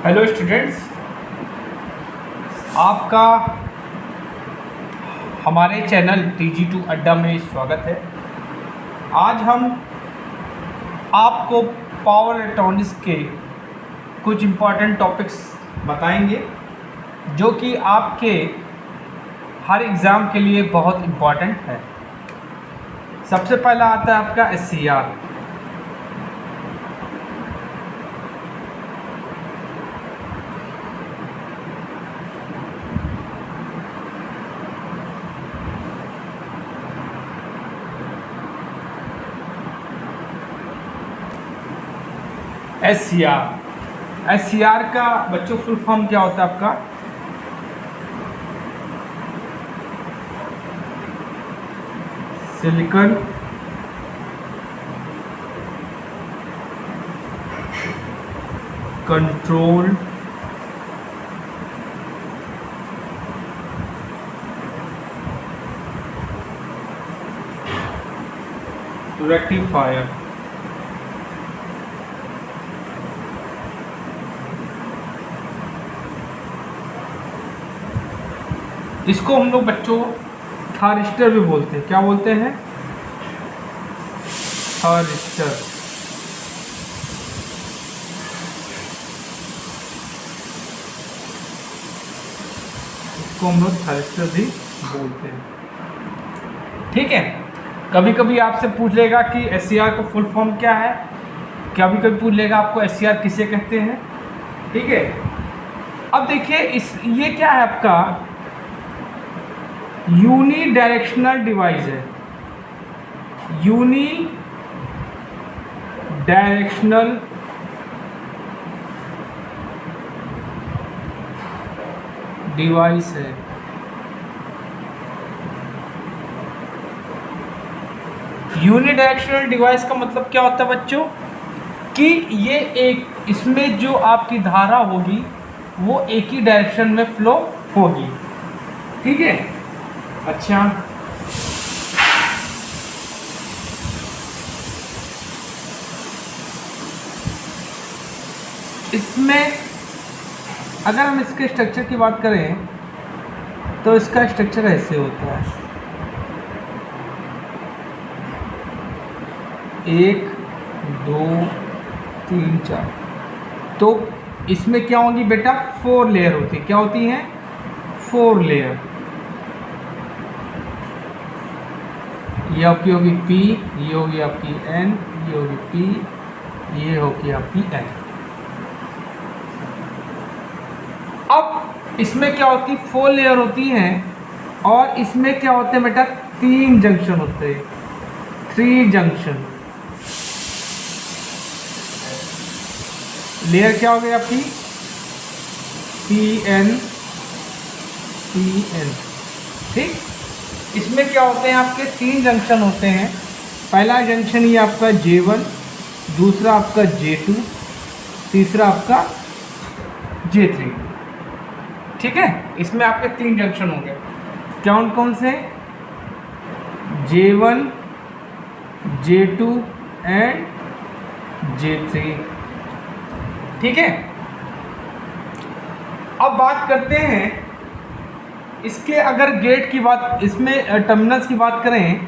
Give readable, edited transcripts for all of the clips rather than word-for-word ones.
Hello students, आपका हमारे channel TG2 अड्डा में स्वागत है। आज हम आपको पावर इलेक्ट्रॉनिक्स के कुछ इम्पॉर्टेंट टॉपिक्स बताएंगे जो कि आपके हर एग्ज़ाम के लिए बहुत इम्पॉर्टेंट है। सबसे पहला आता है आपका SCR। SCR का बच्चों फुल फॉर्म क्या होता है आपका? Silicon control rectifier. इसको हम लोग बच्चों थारिस्टर भी बोलते हैं। क्या बोलते हैं? थारिस्टर। इसको हम लोग थारिस्टर भी बोलते हैं। ठीक है। कभी कभी आपसे पूछ लेगा कि SCR का फुल फॉर्म क्या है। कभी कभी पूछ लेगा आपको SCR किसे कहते हैं। ठीक है। अब देखिए ये क्या है आपका? यूनी डायरेक्शनल डिवाइस है। यूनी डायरेक्शनल डिवाइस है। यूनी डायरेक्शनल डिवाइस का मतलब क्या होता है बच्चों? कि ये एक इसमें जो आपकी धारा होगी वो एक ही डायरेक्शन में फ्लो होगी। ठीक है। अच्छा, इसमें अगर हम इसके स्ट्रक्चर की बात करें तो इसका स्ट्रक्चर ऐसे होता है। 1 2 3 4। तो इसमें क्या होगी बेटा? 4 लेयर होती है। क्या होती हैं? 4 लेयर। ये आपकी होगी P, ये होगी आपकी N, ये होगी P, ये होगी आपकी N। अब इसमें क्या होती? 4 लेयर होती हैं और इसमें क्या होते हैं बेटा? 3 जंक्शन होते हैं। 3 जंक्शन। लेयर क्या हो गई आपकी? PN PN। ठीक। इसमें क्या होते हैं? आपके 3 जंक्शन होते हैं। पहला जंक्शन ये आपका J1, दूसरा आपका J2, तीसरा आपका J3। ठीक है। इसमें आपके 3 जंक्शन होंगे। कौन कौन से? J1, J2 and J3। ठीक है। अब बात करते हैं इसके, अगर गेट की बात, इसमें टर्मिनल्स की बात करें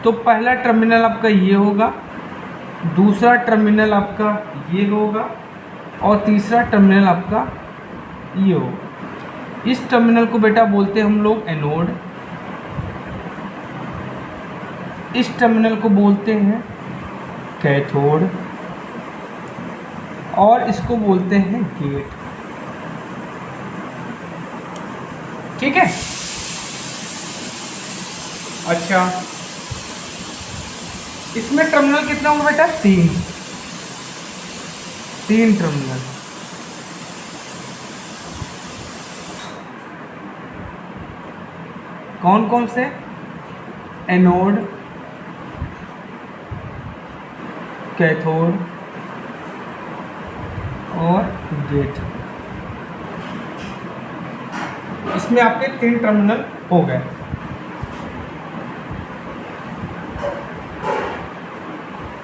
तो पहला टर्मिनल आपका ये होगा, दूसरा टर्मिनल आपका ये होगा और तीसरा टर्मिनल आपका ये होगा। इस टर्मिनल को बेटा बोलते हैं हम लोग एनोड। इस टर्मिनल को बोलते हैं कैथोड और इसको बोलते हैं गेट। ठीक है। अच्छा, इसमें टर्मिनल कितना होगा बेटा? 3 टर्मिनल। कौन कौन से? एनोड, कैथोड और गेट। इसमें आपके 3 टर्मिनल हो गए।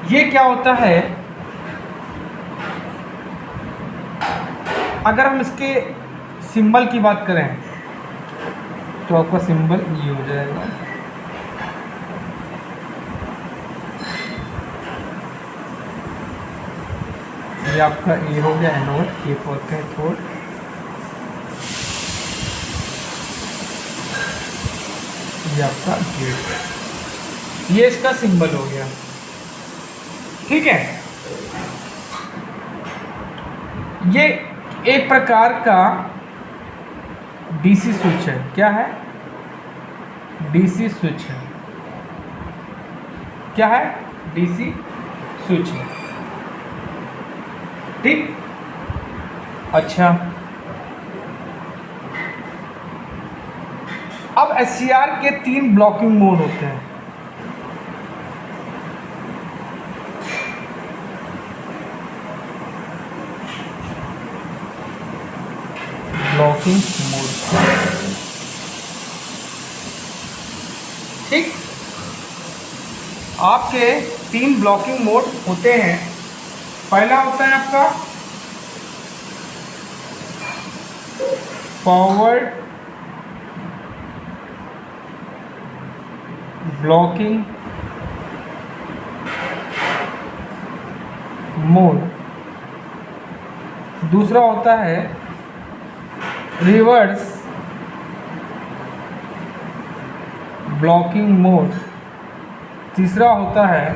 ये क्या होता है? अगर हम इसके सिंबल की बात करें तो आपका सिंबल ये हो जाएगा। ये आपका ए हो गया एनोड, ए फॉर कैथोड। ये आपका गेट, ये इसका सिंबल हो गया। ठीक है, ये एक प्रकार का डीसी स्विच है। क्या है? डीसी स्विच है। क्या है? डीसी स्विच है। ठीक, अच्छा, अब एससीआर के 3 ब्लॉकिंग मोड होते हैं। ब्लॉकिंग मोड, ठीक, आपके 3 ब्लॉकिंग मोड होते हैं। पहला होता है आपका फॉरवर्ड ब्लॉकिंग मोड, दूसरा होता है रिवर्स ब्लॉकिंग मोड, तीसरा होता है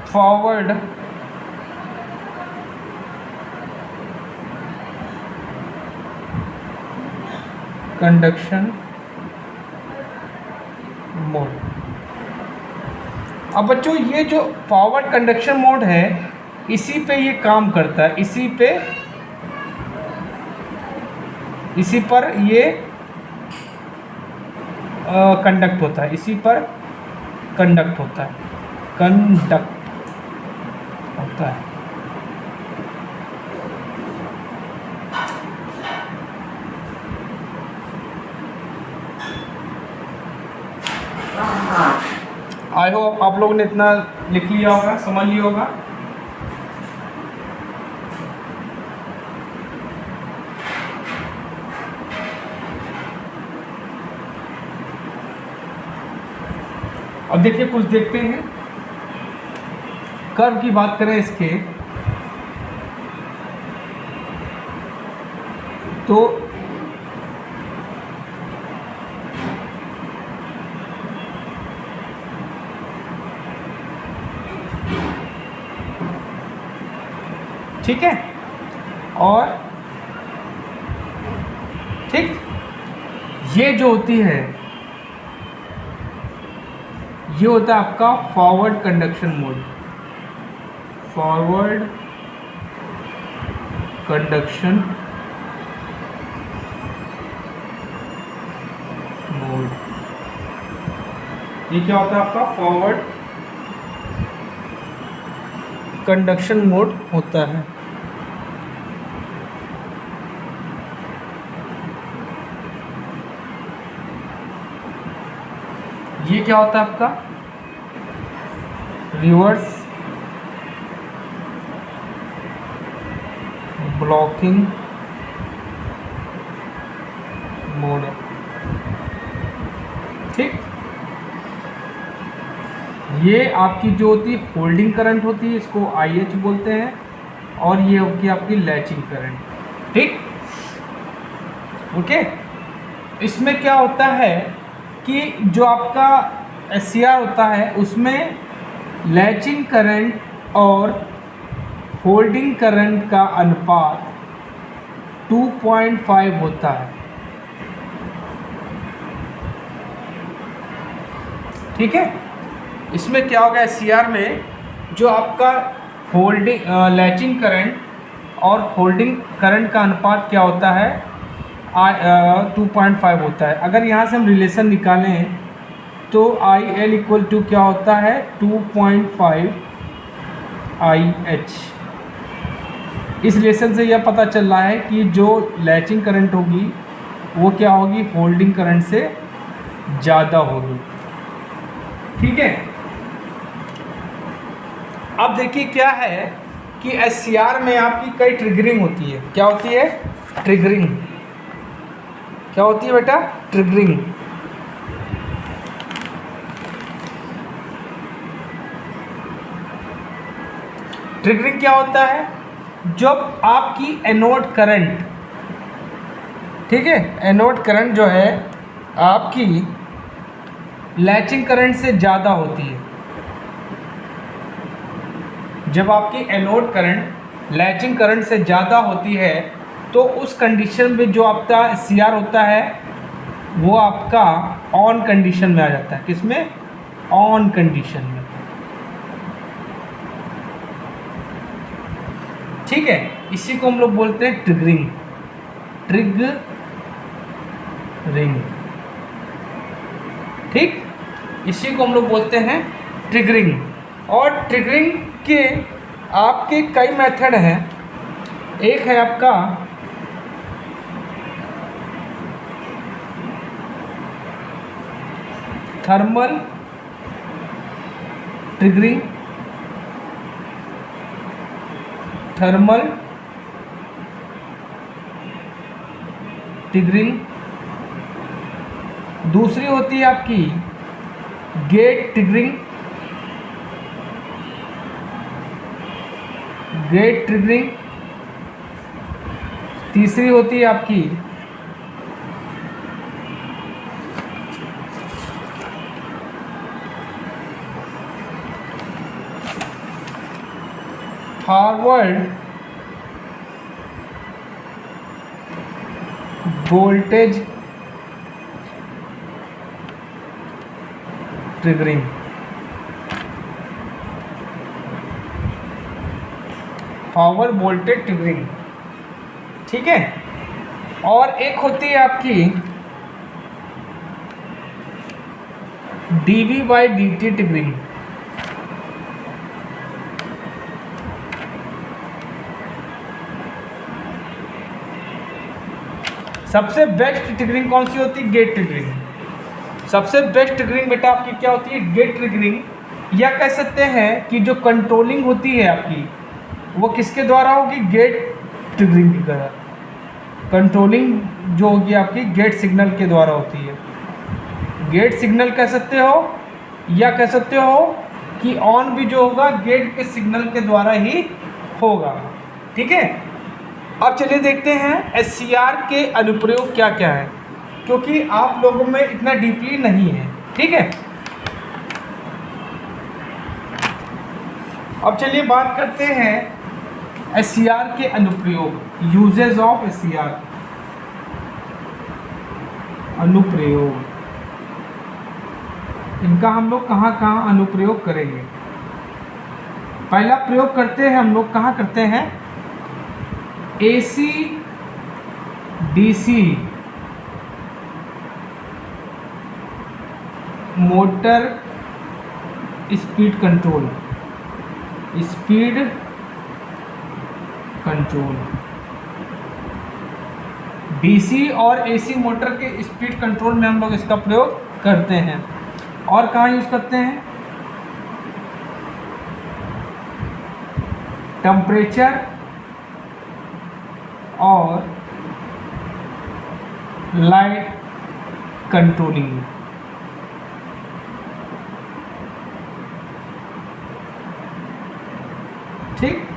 फॉरवर्ड कंडक्शन मोड। अब बच्चों, ये जो फॉरवर्ड कंडक्शन मोड है, इसी पे ये काम करता है, इसी पर ये कंडक्ट होता है, इसी पर कंडक्ट होता है, आई होप आप लोगों ने इतना लिख लिया होगा, समझ लिया होगा। अब देखिए, कुछ देखते हैं। कर्व की बात करें इसके, तो ठीक है, और ठीक, ये जो होती है, ये होता है आपका forward conduction mode, forward conduction mode. ये क्या होता है आपका फॉरवर्ड कंडक्शन मोड होता है। ये क्या होता है आपका रिवर्स ब्लॉकिंग मोड, ठीक। ये आपकी जो होती है होल्डिंग करंट होती है, इसको IH बोलते हैं, और ये होगी आपकी लैचिंग करंट, ठीक। ओके, इसमें क्या होता है कि जो आपका SCR होता है उसमें लैचिंग करंट और होल्डिंग करंट का अनुपात 2.5 होता है, ठीक है। इसमें क्या होगा, SCR में जो आपका होल्डिंग लैचिंग करंट और होल्डिंग करंट का अनुपात क्या होता है, 2.5 होता है। अगर यहाँ से हम रिलेशन निकालें तो IL इक्वल टू क्या होता है, 2.5 IH। इस रिलेशन से यह पता चल रहा है कि जो लैचिंग करंट होगी वो क्या होगी, होल्डिंग करंट से ज़्यादा होगी, ठीक है। अब देखिए क्या है कि SCR में आपकी कई ट्रिगरिंग होती है। क्या होती है? ट्रिगरिंग। क्या होती है बेटा? ट्रिगरिंग। ट्रिगरिंग क्या होता है? जब आपकी एनोड करंट, ठीक है, एनोड करंट जो है आपकी लैचिंग करंट से ज़्यादा होती है। जब आपकी एनोड करंट लैचिंग करंट से ज़्यादा होती है तो उस कंडीशन में जो आपका SCR होता है वो आपका ऑन कंडीशन में आ जाता है। किसमें? ऑन कंडीशन में। ठीक है, इसी को हम लोग बोलते हैं ट्रिगरिंग। ट्रिगरिंग, ठीक, इसी को हम लोग बोलते हैं ट्रिगरिंग। और ट्रिगरिंग के आपके कई मेथड हैं। एक है आपका थर्मल ट्रिगरिंग, थर्मल ट्रिगरिंग। दूसरी होती है आपकी गेट ट्रिगरिंग, गेट ट्रिगरिंग। तीसरी होती है आपकी forward voltage triggering. Forward voltage triggering, ठीक है। और एक होती है आपकी dV/dt ट्रिगरिंग। सबसे बेस्ट ट्रिगरिंग कौन सी होती है? Gate triggering. सबसे बेस्ट ट्रिगरिंग बेटा आपकी क्या होती है? Gate triggering. या कह सकते हैं कि जो कंट्रोलिंग होती है आपकी वो किसके द्वारा होगी? गेट ट्रिगरिंग की द्वारा। कंट्रोलिंग जो होगी आपकी गेट सिग्नल के द्वारा होती है। गेट सिग्नल कह सकते हो या कह सकते हो कि ऑन भी जो होगा गेट के सिग्नल के द्वारा ही होगा, ठीक है। अब चलिए देखते हैं SCR के अनुप्रयोग क्या क्या है, क्योंकि आप लोगों में इतना डीपली नहीं है, ठीक है। अब चलिए बात करते हैं SCR के अनुप्रयोग, यूजेस ऑफ SCR। अनुप्रयोग, इनका हम लोग कहाँ कहाँ अनुप्रयोग करेंगे। पहला प्रयोग करते हैं हम लोग, कहाँ करते हैं? AC DC motor speed control, speed control. DC और AC मोटर के स्पीड कंट्रोल में हम लोग इसका प्रयोग करते हैं। और कहाँ यूज़ करते हैं? टेम्परेचर और लाइट कंट्रोलिंग। ठीक।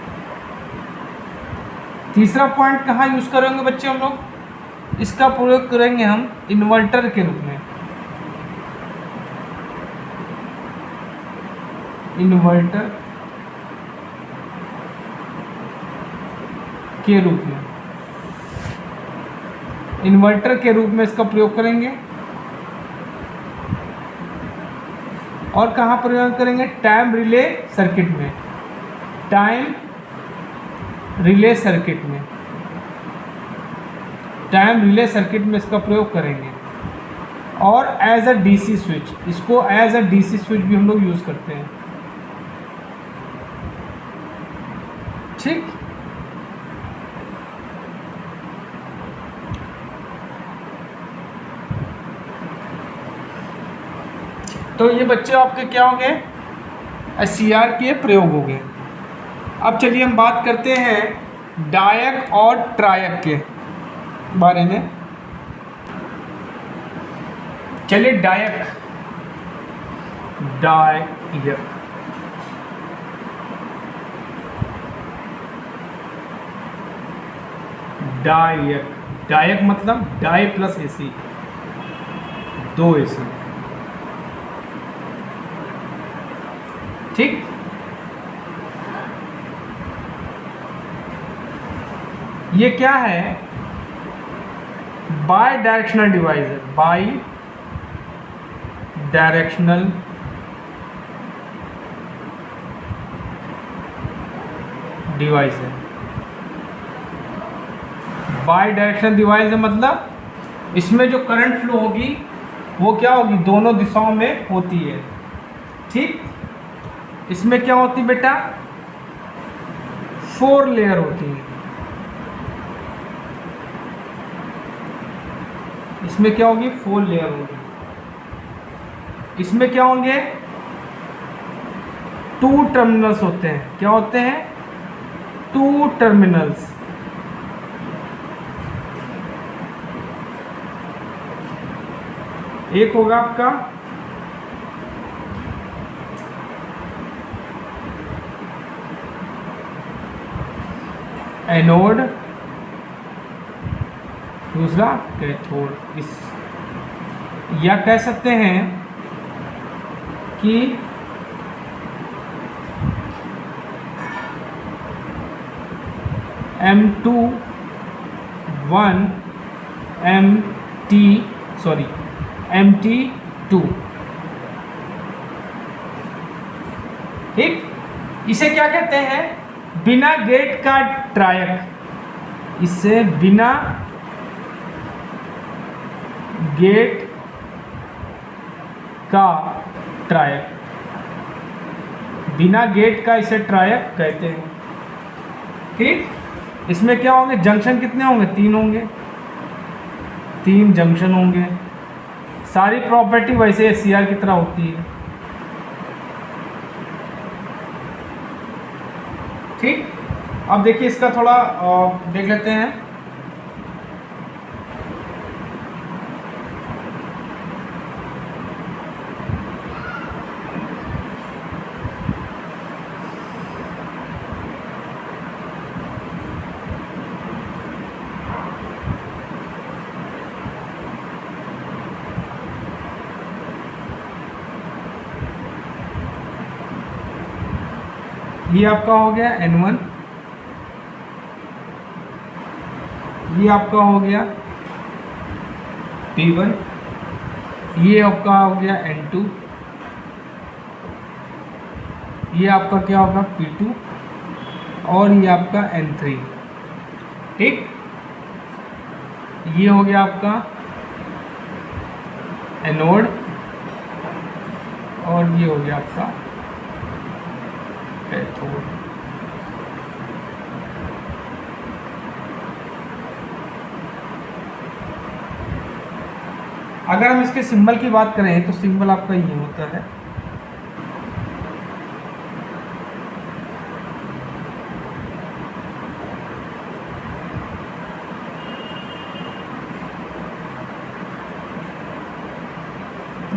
तीसरा पॉइंट कहाँ यूज करेंगे बच्चे हम लोग? इसका प्रयोग करेंगे हम इन्वर्टर के रूप में। इन्वर्टर के रूप में, इन्वर्टर के रूप में इसका प्रयोग करेंगे। और कहाँ प्रयोग करेंगे? टाइम रिले सर्किट में, टाइम रिले सर्किट में, टाइम रिले सर्किट में इसका प्रयोग करेंगे। और एज अ DC स्विच, इसको एज अ DC स्विच भी हम लोग यूज़ करते हैं, ठीक। तो ये बच्चे आपके क्या हो गए? SCR के प्रयोग हो गए। अब चलिए हम बात करते हैं डायक और ट्रायक के बारे में। चलिए डायक डायक मतलब डाई प्लस एसी, 2 एसी। ठीक, ये क्या है? बाई डायरेक्शनल डिवाइस है, बाई डायरेक्शनल डिवाइस है। बाई डायरेक्शनल डिवाइस है मतलब इसमें जो करंट फ्लो होगी वो क्या होगी? दोनों दिशाओं में होती है। ठीक, इसमें क्या होती बेटा? 4 लेयर होती है। इसमें क्या होगी? 4 लेयर होगी। इसमें क्या होंगे? 2 टर्मिनल्स होते हैं। क्या होते हैं? 2 टर्मिनल्स। एक होगा आपका एनोड, दूसरा कैथोड। इस या कह सकते हैं कि M21 MT2। ठीक, इसे क्या कहते हैं? बिना गेट का ट्रायक। इससे बिना गेट का ट्रायक, बिना गेट का इसे ट्रायक कहते हैं। ठीक, इसमें क्या होंगे? जंक्शन कितने होंगे? 3 होंगे, 3 जंक्शन होंगे। सारी प्रॉपर्टी वैसे एससीआर की तरह होती है। ठीक, अब देखिए इसका थोड़ा देख लेते हैं। ये आपका हो गया N1, ये आपका हो गया P1, ये आपका हो गया N2, ये आपका क्या होगा? P2, और ये आपका N3। ठीक, ये हो गया आपका एनोड, और ये हो गया आपका कैथोड। अगर हम इसके सिंबल की बात करें तो सिंबल आपका ये होता है।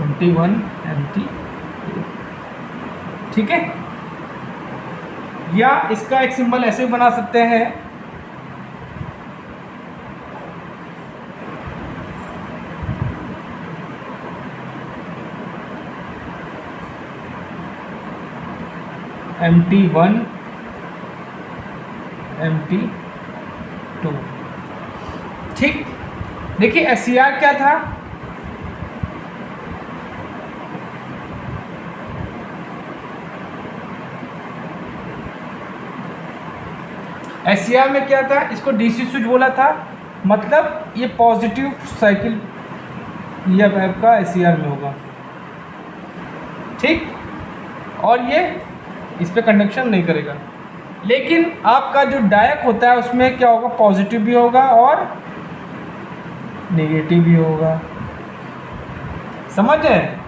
MT1 MT2। ठीक है, या इसका एक सिंबल ऐसे बना सकते हैं, MT1 MT2। ठीक, देखिए एससीआर क्या था? एससीआर में क्या था? इसको डीसी स्विच बोला था, मतलब ये पॉजिटिव साइकिल ये आपका एससीआर में होगा। ठीक, और ये इस पे कंडक्शन नहीं करेगा। लेकिन आपका जो डायक होता है उसमें क्या होगा? पॉजिटिव भी होगा और नेगेटिव भी होगा। समझ है?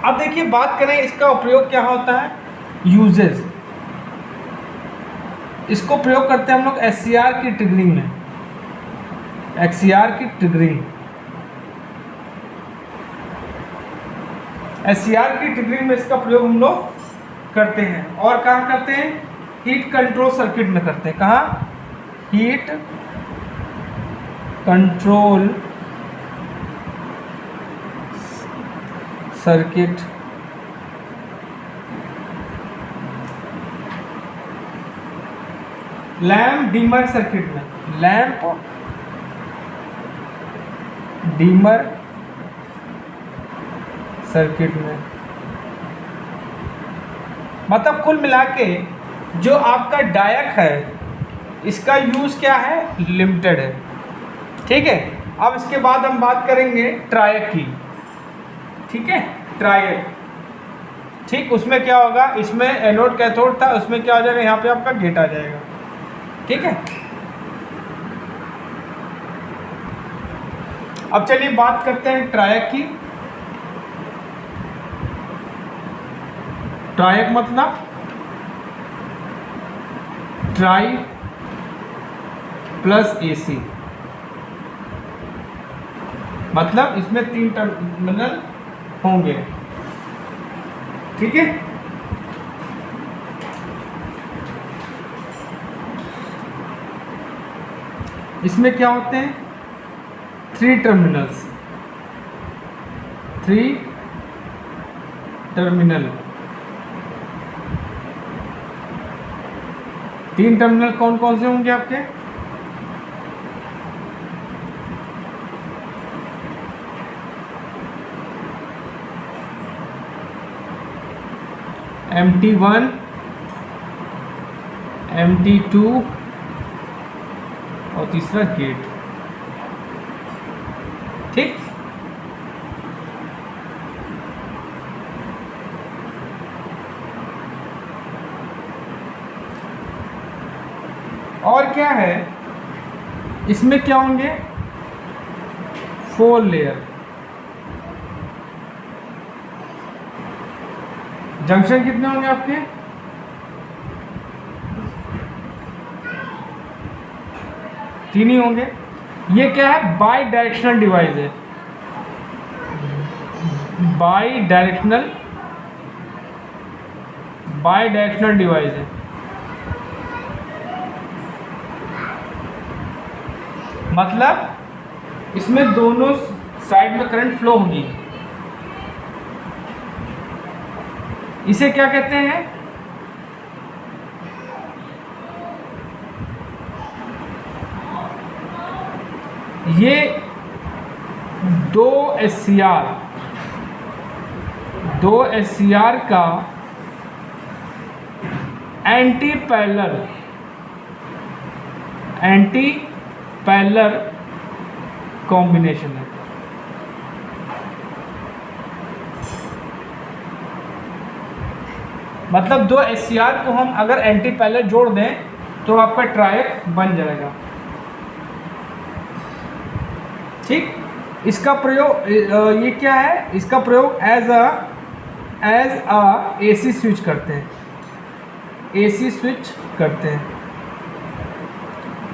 अब देखिए बात करें इसका उपयोग क्या होता है, यूजेस। इसको प्रयोग करते हैं हम लोग एचसीआर की ट्रिगरिंग में, एचसीआर की ट्रिगरिंग, एचसीआर की ट्रिगरिंग में इसका प्रयोग हम लोग करते हैं। और कहाँ करते हैं, हीट कंट्रोल सर्किट में करते हैं। कहाँ, heat control circuit, lamp डीमर circuit में, लैम्प डीमर सर्किट में। मतलब कुल मिला के जो आपका डायक है इसका यूज़ क्या है, लिमिटेड है। ठीक है, अब इसके बाद हम बात करेंगे ट्रायक की। ठीक है, ट्रायक, ठीक, उसमें क्या होगा, इसमें एनोड कैथोड था, उसमें क्या हो जाएगा, यहाँ पे आपका गेट आ जाएगा। ठीक है, अब चलिए बात करते हैं ट्रायक की। ट्रायक मतलब ट्राई प्लस एसी, मतलब इसमें 3 टर्मिनल होंगे। ठीक है, इसमें क्या होते हैं, 3 टर्मिनल्स, 3 टर्मिनल। 3 टर्मिनल कौन कौन से होंगे आपके, MT1, MT2 और तीसरा गेट। ठीक, और क्या है, इसमें क्या होंगे, 4 लेयर। जंक्शन कितने होंगे आपके, 3 ही होंगे। ये क्या है, बाई डायरेक्शनल डिवाइस है, बाई डायरेक्शनल डिवाइस है। मतलब इसमें दोनों साइड में करंट फ्लो होगी। इसे क्या कहते हैं, ये 2 SCR का एंटी पैरेलल कॉम्बिनेशन है। मतलब 2 SCR को हम अगर एंटी पैरेलल जोड़ दें तो आपका ट्रायक बन जाएगा। ठीक, इसका प्रयोग ये क्या है, इसका प्रयोग एज अ एसी स्विच करते हैं, एसी स्विच करते हैं।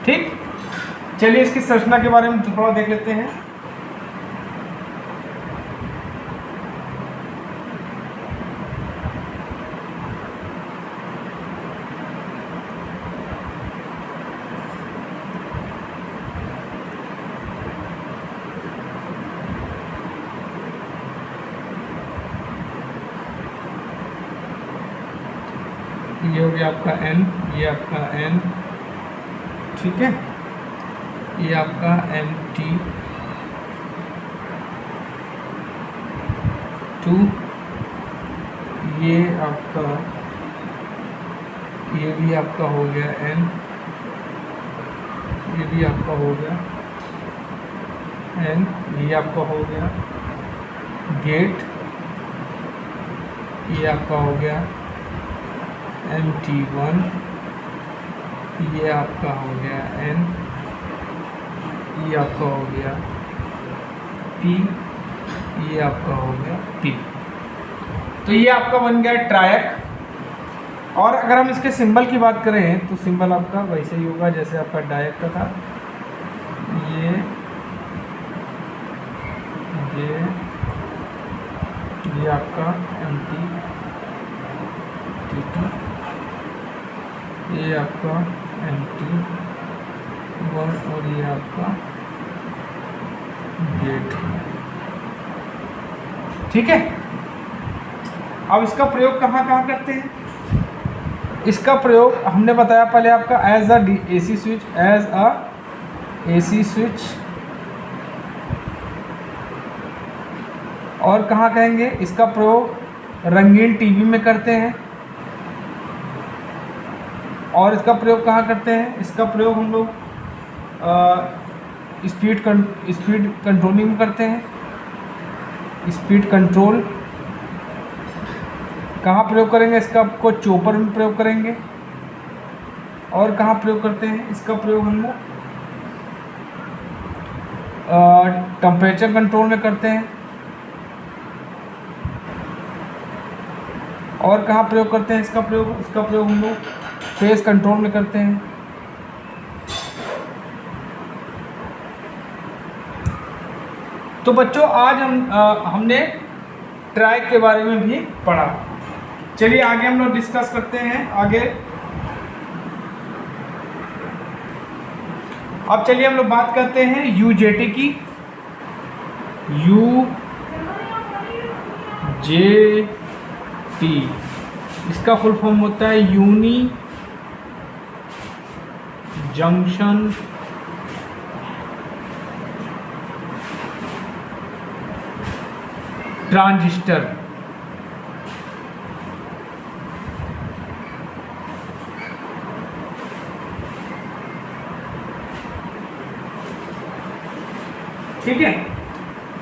ठीक, चलिए इसकी संरचना के बारे में थोड़ा देख लेते हैं। ये हो गया आपका N, ये आपका N, ठीक है, ये आपका MT2, ये आपका, ये भी आपका हो गया N, ये भी आपका हो गया N, ये आपका हो गया गेट, ये आपका हो गया MT1, ये आपका हो गया N, ये आपका हो गया P, ये आपका हो गया P। तो ये आपका बन गया ट्रायक। और अगर हम इसके सिंबल की बात करें तो सिंबल आपका वैसे ही होगा जैसे आपका डायक का था। ये आपका MT-T2, ये आपका MT1 और ये आपका गेट। ठीक है। अब इसका प्रयोग कहाँ कहाँ करते हैं? इसका प्रयोग हमने बताया पहले आपका एज अ AC स्विच, और कहाँ कहेंगे इसका प्रयोग रंगीन टीवी में करते हैं। और इसका प्रयोग कहाँ करते हैं? इसका प्रयोग हम लोग स्पीड कंट्रोलिंग में करते हैं। स्पीड कंट्रोल कहाँ प्रयोग करेंगे? इसका आपको चॉपर में प्रयोग करेंगे। और कहाँ प्रयोग करते हैं? इसका प्रयोग हम लोग टेम्परेचर कंट्रोल में करते हैं। और कहाँ प्रयोग करते हैं इसका प्रयोग हम लोग फेस कंट्रोल में करते हैं। तो बच्चों आज हमने ट्रायक के बारे में भी पढ़ा। चलिए आगे हम लोग डिस्कस करते हैं आगे। अब चलिए हम लोग बात करते हैं UJT की। UJT इसका फुल फॉर्म होता है यूनी जंक्शन ट्रांजिस्टर। ठीक है।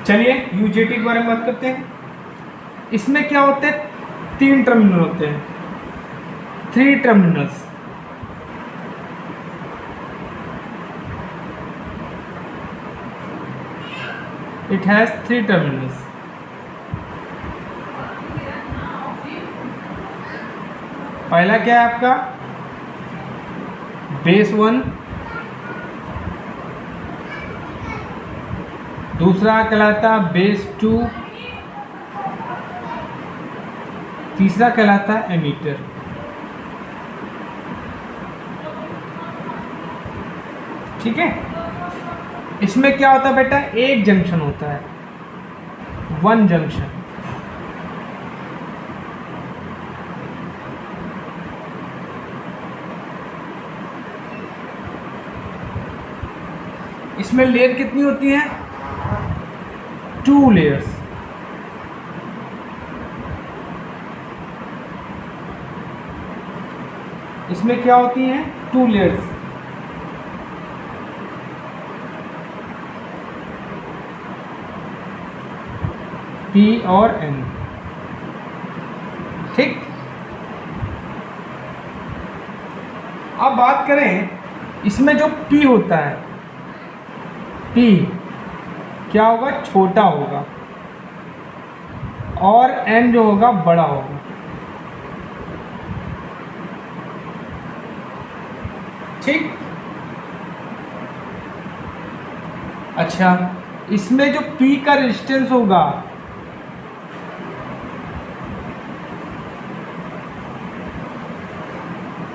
चलिए UJT के बारे में बात करते हैं। इसमें क्या होते हैं? 3 टर्मिनल होते हैं, 3 टर्मिनल्स। It has 3 terminals. पहला क्या है आपका? बेस 1, दूसरा कहलाता बेस 2, तीसरा कहलाता है एमीटर। ठीक है। इसमें क्या होता है बेटा? एक जंक्शन होता है, 1 जंक्शन। इसमें लेयर कितनी होती है? 2 लेयर्स। इसमें क्या होती हैं? 2 लेयर्स। P और N। ठीक। अब बात करें इसमें जो P होता है, P क्या होगा? छोटा होगा, और N जो होगा बड़ा होगा। ठीक। अच्छा, इसमें जो P का रेजिस्टेंस होगा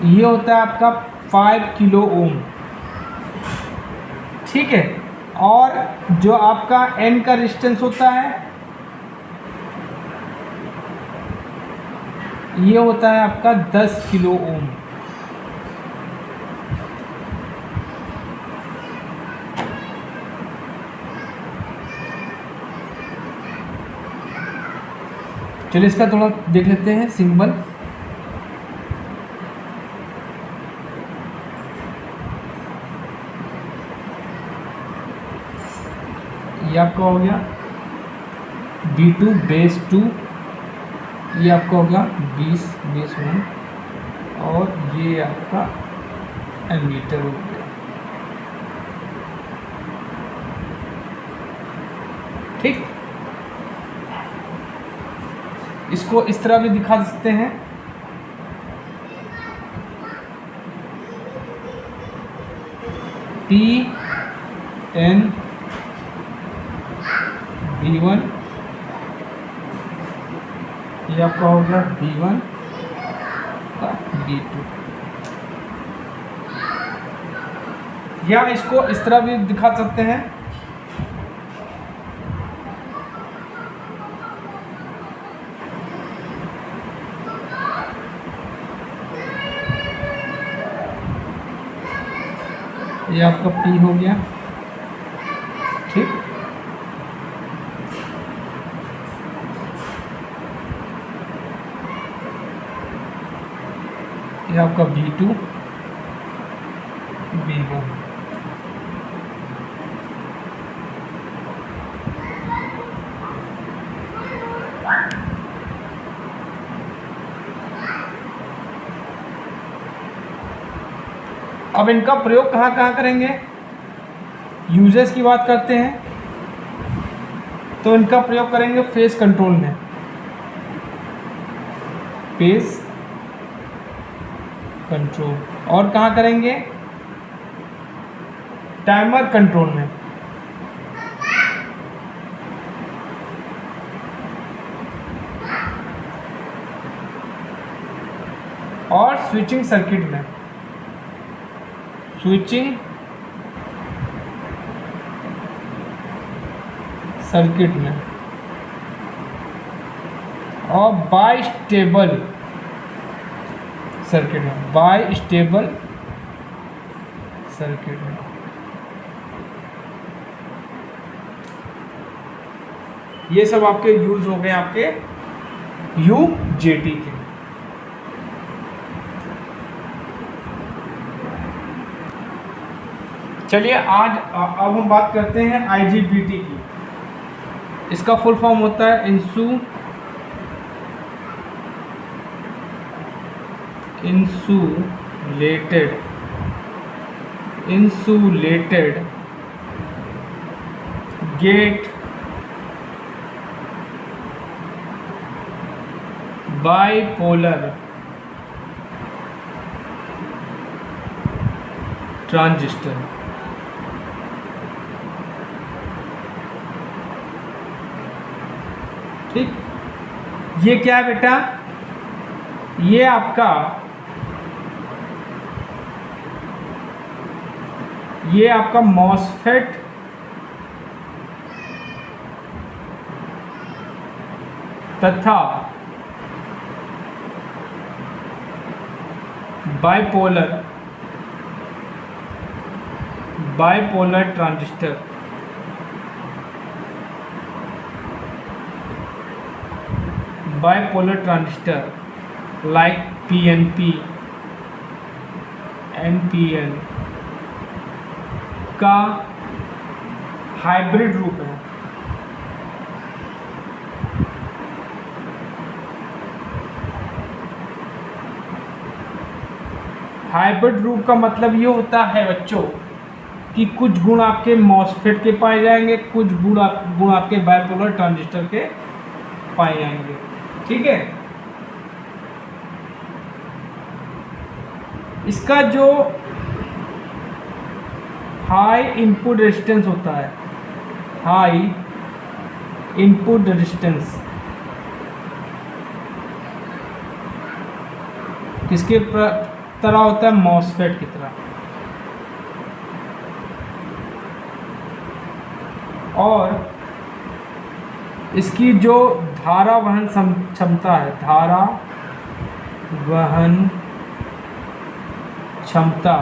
ये होता है आपका 5 किलो ओम। ठीक है। और जो आपका N का रेजिस्टेंस होता है ये होता है आपका 10 किलो ओम। चलिए इसका थोड़ा देख लेते हैं सिंबल। ये आपका हो गया B2 बेस 2, ये आपका होगा 20 बेस 1, और ये आपका एमीटर हो गया। ठीक। इस इसको इस तरह भी दिखा सकते हैं, PN B1, ये आपका हो गया B1 का B2, या इसको इस तरह भी दिखा सकते हैं, ये आपका P हो गया। ठीक, ये आपका B2 B1। अब इनका प्रयोग कहाँ कहाँ करेंगे, यूजेस की बात करते हैं तो इनका प्रयोग करेंगे फेस कंट्रोल में, फेस कंट्रोल, और कहाँ करेंगे, टाइमर कंट्रोल में, और स्विचिंग सर्किट में, स्विचिंग सर्किट में, और बाई स्टेबल सर्किट में, बाई स्टेबल सर्किट में। ये सब आपके यूज हो गए आपके UJT के। चलिए आज अब हम बात करते हैं IGBT की। इसका फुल फॉर्म होता है इंसुलेटेड गेट बाइपोलर ट्रांजिस्टर। ठीक, ये क्या है बेटा, ये आपका मॉसफेट तथा bipolar transistor like PNP, NPN का हाइब्रिड रूप है। हाइब्रिड रूप का मतलब ये होता है बच्चों कि कुछ गुण आपके मॉसफेट के पाए जाएंगे, कुछ गुण आपके बाइपोलर ट्रांजिस्टर के पाए जाएंगे। ठीक है, इसका जो हाई इनपुट रेजिस्टेंस होता है, हाई इनपुट रेजिस्टेंस किसके तरह होता है, मॉसफेट की तरह। और इसकी जो धारा वहन क्षमता है, धारा वहन क्षमता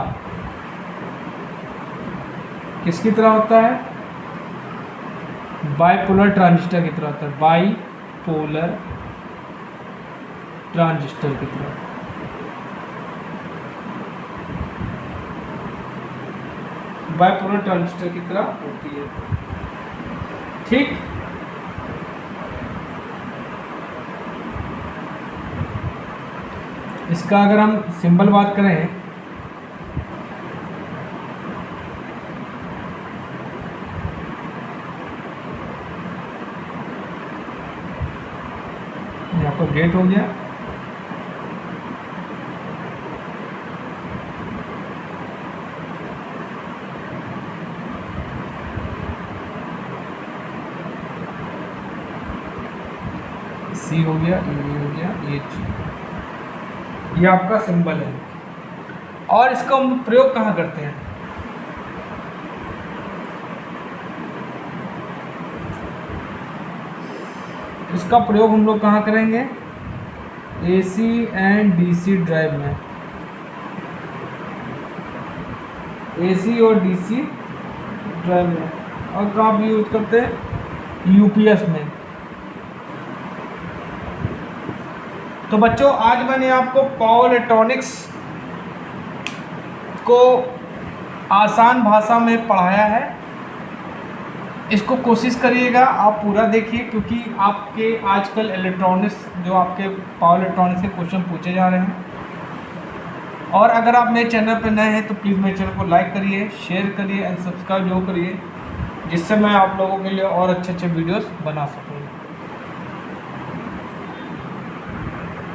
किसकी तरह होता है, बाइपोलर ट्रांजिस्टर की तरह होता है, बाइपोलर ट्रांजिस्टर की तरह। बाइपोलर ट्रांजिस्टर की तरह होती है। ठीक, इसका अगर हम सिंबल बात करें आपको अपडेट हो गया। सी हो गया, ए हो गया, ये आपका सिंबल है। और इसका हम प्रयोग कहाँ करते हैं? इसका प्रयोग हम लोग कहाँ करेंगे? AC एंड DC ड्राइव में, AC और DC ड्राइव में। और कहाँ भी यूज करते हैं? UPS में। तो बच्चों, आज मैंने आपको पावर इलेक्ट्रॉनिक्स को आसान भाषा में पढ़ाया है। इसको कोशिश करिएगा आप पूरा देखिए, क्योंकि आपके आजकल इलेक्ट्रॉनिक्स जो आपके पावर इलेक्ट्रॉनिक्स के क्वेश्चन पूछे जा रहे हैं। और अगर आप मेरे चैनल पर नए हैं तो प्लीज़ मेरे चैनल को लाइक करिए, शेयर करिए एंड सब्सक्राइब जरूर करिए, जिससे मैं आप लोगों के लिए और अच्छे अच्छे वीडियोस बना सकूँ।